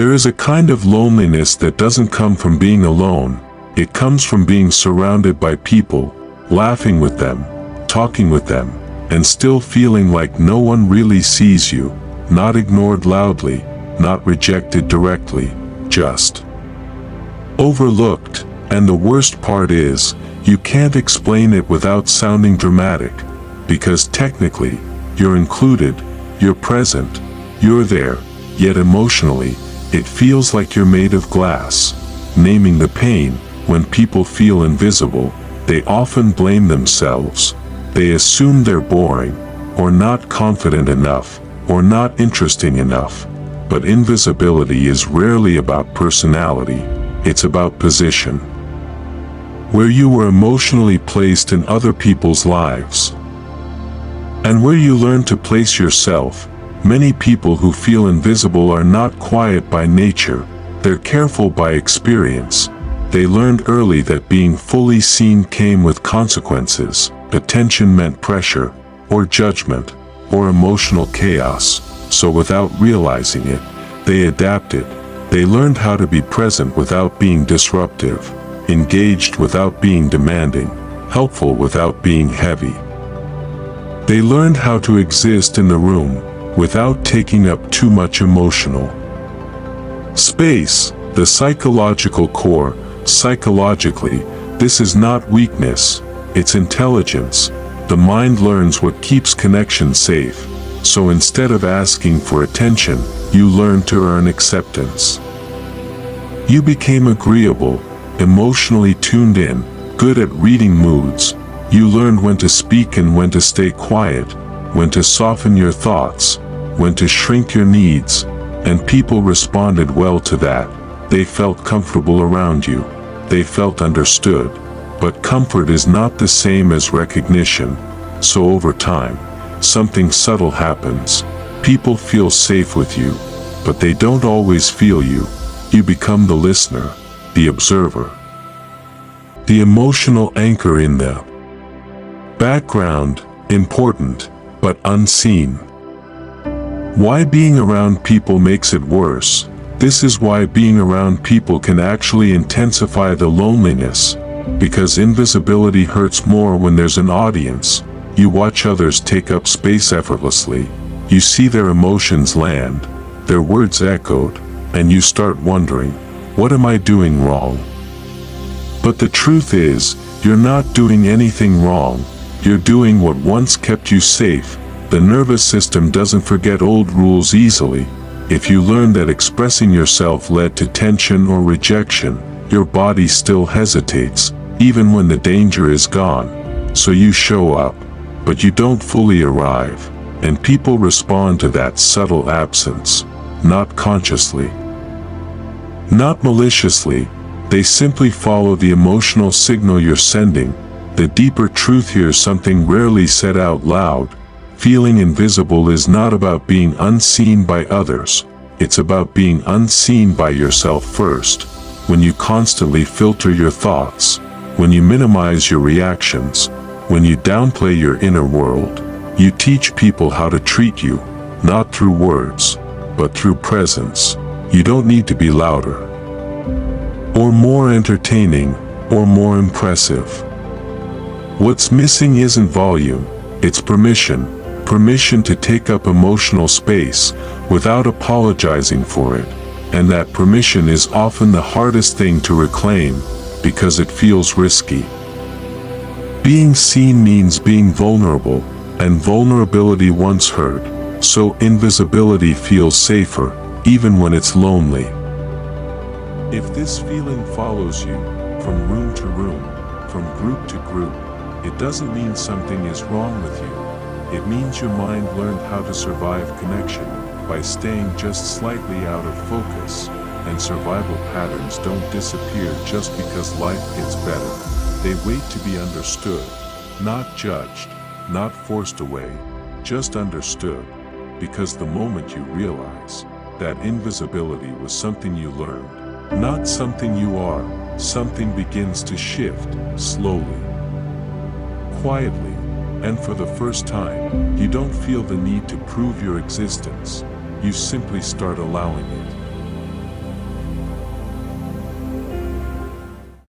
There is a kind of loneliness that doesn't come from being alone. It comes from being surrounded by people, laughing with them, talking with them, and still feeling like no one really sees you, not ignored loudly, not rejected directly, just overlooked. And the worst part is, you can't explain it without sounding dramatic, because technically, you're included, you're present, you're there, yet emotionally, it feels like you're made of glass. Naming the pain, when people feel invisible, they often blame themselves. They assume they're boring, or not confident enough, or not interesting enough. But invisibility is rarely about personality, it's about position. Where you were emotionally placed in other people's lives. And where you learn to place yourself. Many people who feel invisible are not quiet by nature, they're careful by experience. They learned early that being fully seen came with consequences. Attention meant pressure, or judgment, or emotional chaos. So without realizing it, they adapted. They learned how to be present without being disruptive, engaged without being demanding, helpful without being heavy. They learned how to exist in the room, without taking up too much emotional space. The psychological core. Psychologically, this is not weakness, it's intelligence. The mind learns what keeps connection safe. So instead of asking for attention, you learn to earn acceptance. You became agreeable, emotionally tuned in, good at reading moods. You learned when to speak and when to stay quiet, when to soften your thoughts, when to shrink your needs, and people responded well to that. They felt comfortable around you. They felt understood. But comfort is not the same as recognition. So over time, something subtle happens. People feel safe with you, but they don't always feel you. You become the listener, the observer, the emotional anchor in the background, important, but unseen. Why being around people makes it worse? This is why being around people can actually intensify the loneliness, because invisibility hurts more when there's an audience. You watch others take up space effortlessly. You see their emotions land, their words echoed, and you start wondering, what am I doing wrong? But the truth is, you're not doing anything wrong. You're doing what once kept you safe. The nervous system doesn't forget old rules easily. If you learn that expressing yourself led to tension or rejection, your body still hesitates, even when the danger is gone. So you show up, but you don't fully arrive, and people respond to that subtle absence, not consciously, not maliciously. They simply follow the emotional signal you're sending. The deeper truth here is something rarely said out loud. Feeling invisible is not about being unseen by others. It's about being unseen by yourself first. When you constantly filter your thoughts, when you minimize your reactions, when you downplay your inner world, you teach people how to treat you, not through words, but through presence. You don't need to be louder, or more entertaining, or more impressive. What's missing isn't volume, it's permission. Permission to take up emotional space without apologizing for it. And that permission is often the hardest thing to reclaim, because it feels risky. Being seen means being vulnerable, and vulnerability once hurt, so invisibility feels safer, even when it's lonely. If this feeling follows you, from room to room, from group to group, it doesn't mean something is wrong with you. It means your mind learned how to survive connection by staying just slightly out of focus, and survival patterns don't disappear just because life gets better. They wait to be understood, not judged, not forced away, just understood, because the moment you realize that invisibility was something you learned, not something you are, something begins to shift, slowly, quietly. And for the first time, you don't feel the need to prove your existence. You simply start allowing it.